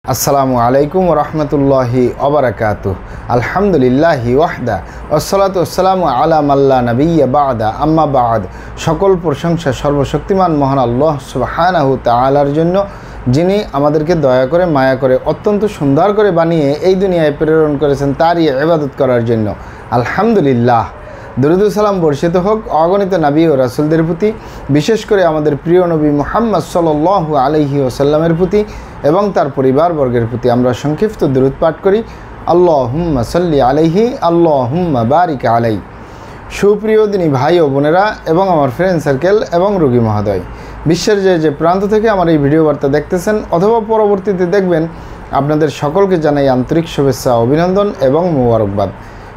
আসসালামু আলাইকুম রহমতুল্লাহি ওবারাকাতুহ। আলহামদুলিল্লাহি ওয়াহদা ওয়াসসালাতু ওয়াসসালামু আলা মাল্লা নাবিয়্যা বা'দা আম্মা বা'দ। সকল প্রশংসা সর্বশক্তিমান মহান আল্লাহ সুবহানাহু তাআলার জন্য, যিনি আমাদেরকে দয়া করে মায়া করে অত্যন্ত সুন্দর করে বানিয়ে এই দুনিয়ায় প্রেরণ করেছেন তারই ইবাদত করার জন্য। আলহামদুলিল্লাহ। দরুদ ও সালাম বর্ষিত হোক অগণিত নবী ও রাসূলদের প্রতি, বিশেষ করে আমাদের প্রিয় নবী মুহাম্মদ সাল্লাল্লাহু আলাইহি ওয়াসাল্লামের প্রতি এবং তার পরিবারবর্গের প্রতি। আমরা সংক্ষিপ্ত দরুদ পাঠ করি, আল্লাহুম্মা সাল্লি আলাইহি আল্লাহুম্মা বারিক আলাই। সুপ্রিয় দিনী ভাই ও বোনেরা এবং আমার ফ্রেন্ড সার্কেল এবং রোগী মহোদয়, বিশ্বের যে প্রান্ত থেকে আমার এই ভিডিও বার্তা দেখতেছেন অথবা পরবর্তীতে দেখবেন, আপনাদের সকলকে জানাই আন্তরিক শুভেচ্ছা, অভিনন্দন এবং মোবারকবাদ।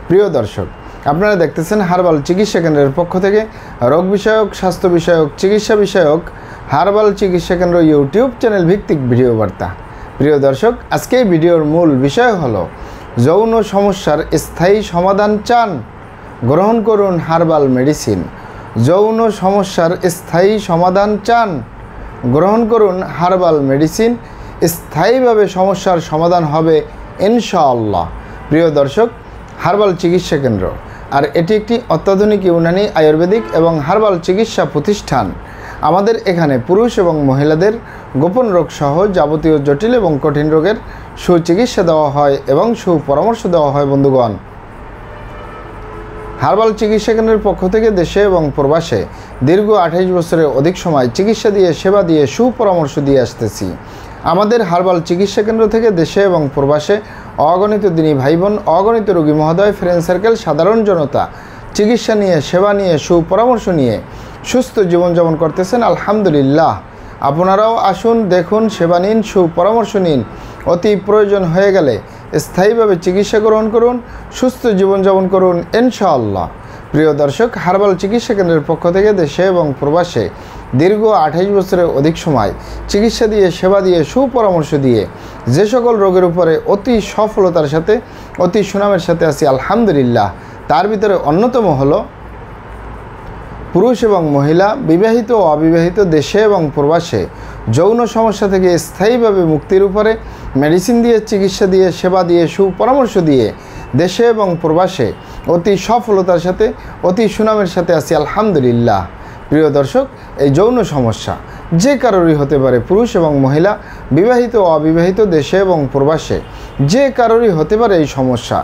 প্রিয় দর্শক, আপনারা দেখতেছেন হার্বাল চিকিৎসা কেন্দ্রের পক্ষ থেকে রোগ বিষয়ক, স্বাস্থ্য বিষয়ক, চিকিৎসা বিষয়ক হার্বাল চিকিৎসা কেন্দ্র ইউটিউব চ্যানেল ভিত্তিক ভিডিও বার্তা। প্রিয় দর্শক, আজকে এই ভিডিওর মূল বিষয় হলো, যৌন সমস্যার স্থায়ী সমাধান চান, গ্রহণ করুন হার্বাল মেডিসিন। যৌন সমস্যার স্থায়ী সমাধান চান, গ্রহণ করুন হার্বাল মেডিসিন। স্থায়ীভাবে সমস্যার সমাধান হবে ইনশাআল্লাহ। প্রিয় দর্শক, হার্বাল চিকিৎসা কেন্দ্র, আর এটি একটি অত্যাধুনিক ইউনানি আয়ুর্বেদিক এবং হার্বাল চিকিৎসা প্রতিষ্ঠান। আমাদের এখানে পুরুষ এবং মহিলাদের গোপন রোগ সহ যাবতীয় জটিল এবং কঠিন রোগের সুচিকিৎসা দেওয়া হয় এবং সুপরামর্শ দেওয়া হয়। বন্ধুগণ, হার্বাল চিকিৎসা কেন্দ্রের পক্ষ থেকে দেশে এবং প্রবাসে দীর্ঘ 28 বছরের অধিক সময় চিকিৎসা দিয়ে, সেবা দিয়ে, সুপরামর্শ দিয়ে আসতেছি। আমাদের হার্বাল চিকিৎসা কেন্দ্র থেকে দেশে এবং প্রবাসে অগণিত দিনী ভাই বোন, অগণিত রোগী মহোদয়, ফ্রেন্ড সার্কেল, সাধারণ জনতা চিকিৎসা নিয়ে, সেবা নিয়ে, সুপরামর্শ নিয়ে সুস্থ জীবনযাপন করতেছেন। আলহামদুলিল্লাহ। আপনারাও আসুন, দেখুন, সেবা নিন, সুপরামর্শ নিন। অতি প্রয়োজন হয়ে গেলে স্থায়ীভাবে চিকিৎসা গ্রহণ করুন, সুস্থ জীবনযাপন করুন ইনশাআল্লাহ। প্রিয় দর্শক, হার্বাল চিকিৎসা কেন্দ্রের পক্ষ থেকে দেশে এবং প্রবাসে দীর্ঘ 28 বছরের অধিক সময় চিকিৎসা দিয়ে, সেবা দিয়ে, সুপরামর্শ দিয়ে যে সকল রোগের উপরে অতি সফলতার সাথে, অতি সুনামের সাথে আছি আলহামদুলিল্লাহ। তার ভিতরে অন্যতম হলো পুরুষ এবং মহিলা, বিবাহিত ও অবিবাহিত, দেশে এবং প্রবাসে যৌন সমস্যা থেকে স্থায়ীভাবে মুক্তির উপরে মেডিসিন দিয়ে, চিকিৎসা দিয়ে, সেবা দিয়ে, সুপরামর্শ দিয়ে দেশে এবং প্রবাসে অতি সফলতার সাথে, অতি সুনামের সাথে আছি আলহামদুলিল্লাহ। প্রিয় দর্শক, এই যৌন সমস্যা যে কারোরই হতে পারে, পুরুষ এবং মহিলা, বিবাহিত ও অবিবাহিত, দেশে এবং প্রবাসে যে কারোরই হতে পারে এই সমস্যা।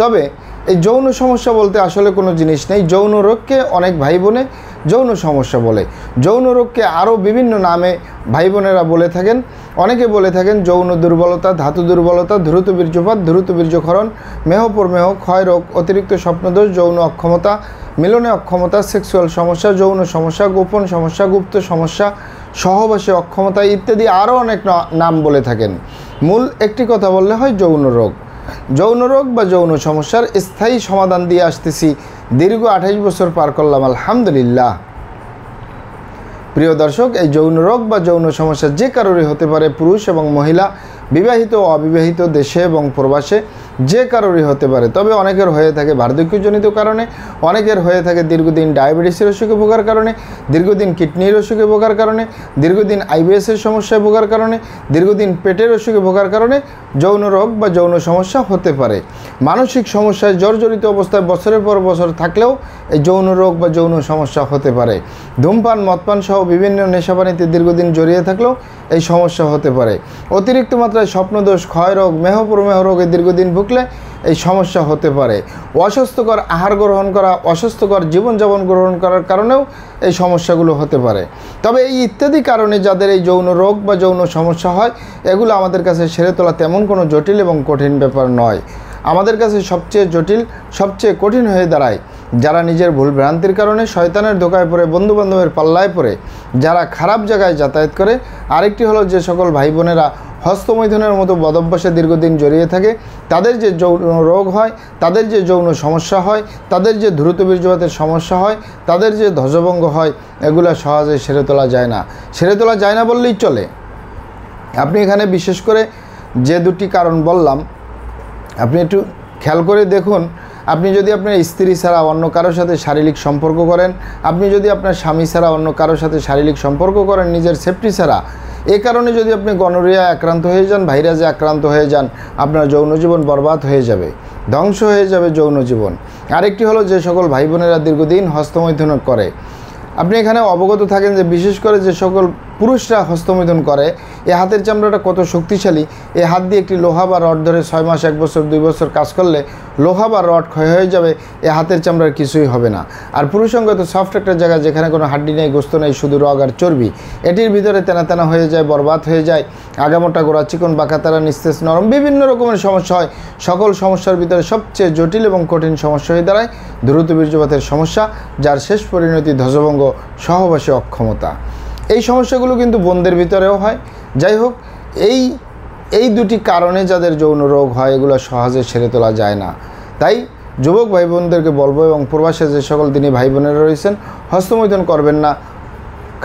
তবে এই যৌন সমস্যা বলতে আসলে কোনো জিনিস নেই। যৌন রোগকে অনেক ভাই বোনে যৌন সমস্যা বলে। যৌন রোগকে আরও বিভিন্ন নামে ভাই বোনেরা বলে থাকেন। অনেকে বলে থাকেন যৌন দুর্বলতা, ধাতু দুর্বলতা, দ্রুত বীর্যপাত, দ্রুত বীর্যক্ষরণ, মেহপ্রমেহ, ক্ষয় রোগ, অতিরিক্ত স্বপ্নদোষ, যৌন অক্ষমতা, মিলনে অক্ষমতা, সেক্সুয়াল সমস্যা, যৌন সমস্যা, গোপন সমস্যা, গুপ্ত সমস্যা, সহবাসে অক্ষমতা ইত্যাদি আরও অনেক নাম বলে থাকেন। মূল একটি কথা বললে হয় যৌন রোগ। যৌন রোগ বা যৌন সমস্যার স্থায়ী সমাধান দিয়ে আসতেছি, দীর্ঘ 28 বছর পার করলাম আলহামদুলিল্লাহ। প্রিয় দর্শক, এই যৌন রোগ বা যৌন সমস্যা যে কারোরই হতে পারে, পুরুষ এবং মহিলা, বিবাহিত ও অবিবাহিত, দেশে এবং প্রবাসে যে কারোরই হতে পারে। তবে অনেকের হয়ে থাকে বার্ধক্যজনিত কারণে, অনেকের হয়ে থাকে দীর্ঘদিন ডায়াবেটিসের অসুখে ভোগার কারণে, দীর্ঘদিন কিডনির অসুখে ভোগার কারণে, দীর্ঘদিন আইবিএসের সমস্যায় ভোগার কারণে, দীর্ঘদিন পেটের অসুখে ভোগার কারণে যৌন রোগ বা যৌন সমস্যা হতে পারে। মানসিক সমস্যায় জর্জরিত অবস্থায় বছরের পর বছর থাকলেও এই যৌন রোগ বা যৌন সমস্যা হতে পারে। ধূমপান, মদপান সহ বিভিন্ন নেশাপানিতে দীর্ঘদিন জড়িয়ে থাকলেও এই সমস্যা হতে পারে। অতিরিক্ত মাত্রায় স্বপ্নদোষ, ক্ষয় রোগ, মেহপ্রমেহ রোগে দীর্ঘদিন ভুগলে এই সমস্যা হতে পারে। অস্বাস্থ্যকর আহার গ্রহণ করা, অস্বাস্থ্যকর জীবনযাপন গ্রহণ করার কারণেও এই সমস্যাগুলো হতে পারে। তবে এই ইত্যাদি কারণে যাদের এই যৌন রোগ বা যৌন সমস্যা হয়, এগুলো আমাদের কাছে সেরে তোলা তেমন কোনো জটিল এবং কঠিন ব্যাপার নয়। আমাদের কাছে সবচেয়ে জটিল, সবচেয়ে কঠিন হয়ে দাঁড়ায় যারা নিজের ভুল ভ্রান্তির কারণে শয়তানের ধোকায় পড়ে, বন্ধুবান্ধবের পাল্লায় পড়ে, যারা খারাপ জায়গায় যাতায়াত করে। আরেকটি হলো যে সকল ভাই বোনেরা হস্তমৈথুনের মতো বদভ্যাসে দীর্ঘদিন জড়িয়ে থাকে, তাদের যে যৌন রোগ হয়, তাদের যে যৌন সমস্যা হয়, তাদের যে দ্রুত বীর্যপাতের সমস্যা হয়, তাদের যে ধ্বজভঙ্গ হয়, এগুলো সহজে সেরে তোলা যায় না। সেরে তোলা যায় না বললেই চলে। আপনি এখানে বিশেষ করে যে দুটি কারণ বললাম, আপনি একটু খেয়াল করে দেখুন। আপনি যদি আপনার স্ত্রী ছাড়া অন্য কারোর সাথে শারীরিক সম্পর্ক করেন, আপনি যদি আপনার স্বামী ছাড়া অন্য কারোর সাথে শারীরিক সম্পর্ক করেন নিজের সেফটি ছাড়া, এই কারণে যদি আপনি গনোরিয়ায় আক্রান্ত হয়ে যান, ভাইরাসে আক্রান্ত হয়ে যান, আপনার যৌন জীবন বরবাদ হয়ে যাবে, ধ্বংস হয়ে যাবে যৌন জীবন। আরেকটি হলো যে সকল ভাই বোনেরা দীর্ঘদিন হস্তমৈথুন করে, আপনি এখানে অবগত থাকেন যে বিশেষ করে যে সকল পুরুষরা হস্তমৈথুন করে, এই হাতের চামড়াটা কত শক্তিশালী। এই হাত দিয়ে একটি লোহা বা রড ধরে 6 মাস, 1 বছর, 2 বছর কাজ করলে লোহা বা রড ক্ষয় হয়ে যাবে, এই হাতের চামড়ার কিছুই হবে না। আর পুরুষাঙ্গ তো সফট একটা জায়গা, যেখানে কোনো হাড্ডি নেই, গোস্ত নেই, শুধু রগ আর চর্বি। এটির ভিতরে তেনা তেনা হয়ে যায়, বরবাদ হয়ে যায়, আগামোটা গোড়া চিকন, বাঁকাতারা, নিস্তেজ, নরম, বিভিন্ন রকমের সমস্যা হয়। সকল সমস্যার ভিতরে সবচেয়ে জটিল এবং কঠিন সমস্যা হয়ে দাঁড়ায় দ্রুত বীর্যপাতের সমস্যা, যার শেষ পরিণতি ধ্বজভঙ্গ, সহবাসী অক্ষমতা। এই সমস্যাগুলো কিন্তু বোনদের ভিতরেও হয়। যাই হোক, এই দুটি কারণে যাদের যৌন রোগ হয়, এগুলো সহজে ছেড়ে তোলা যায় না। তাই যুবক ভাই বোনদেরকে বলবো, এবং প্রবাসে যে সকল দিনী ভাই বোনেরা রয়েছেন, হস্তমৈথুন করবেন না,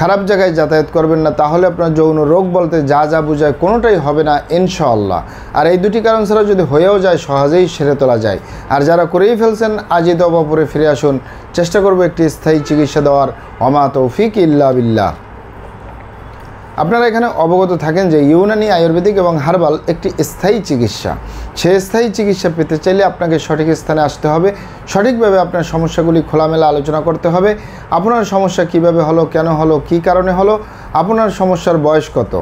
খারাপ জায়গায় যাতায়াত করবেন না, তাহলে আপনার যৌন রোগ বলতে যা যা বোঝায় কোনোটাই হবে না ইনশাআল্লাহ। আর এই দুটি কারণ ছাড়া যদি হয়েও যায়, সহজেই সেরে তোলা যায়। আর যারা করেই ফেলছেন, আজই তওবা করে ফিরে আসুন, চেষ্টা করব একটি স্থায়ী চিকিৎসা দেওয়ার। ওমা তৌফিক ইল্লা বিল্লাহ। আপনারা এখানে অবগত থাকেন যে ইউনানি, আয়ুর্বেদিক এবং হার্বাল একটি স্থায়ী চিকিৎসা। সেই স্থায়ী চিকিৎসা পেতে চাইলে আপনাকে সঠিক স্থানে আসতে হবে, সঠিকভাবে আপনার সমস্যাগুলি খোলামেলা আলোচনা করতে হবে। আপনার সমস্যা কিভাবে হলো, কেন হলো, কী কারণে হলো, আপনার সমস্যার বয়স কত,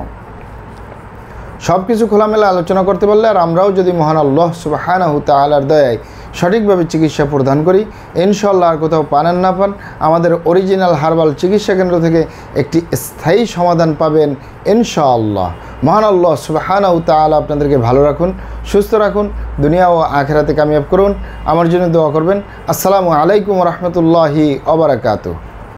সব কিছু খোলামেলা আলোচনা করতে পারলে, আর আমরাও যদি মহান আল্লাহ সুবহানাহু তাআলার দয়ায় সঠিকভাবে চিকিৎসা প্রদান করি, ইনশাআল্লাহ আর কোথাও পান না পান, আমাদের অরিজিনাল হার্বাল চিকিৎসা কেন্দ্র থেকে একটি স্থায়ী সমাধান পাবেন ইনশাআল্লাহ। মহান আল্লাহ সুবহানাহু তাআলা আপনাদেরকে ভালো রাখুন, সুস্থ রাখুন, দুনিয়া ও আখিরাতে কামিয়াব করুন। আমার জন্য দোয়া করবেন। আসসালামু আলাইকুম ওয়া রাহমাতুল্লাহি ওয়া বারাকাতুহু।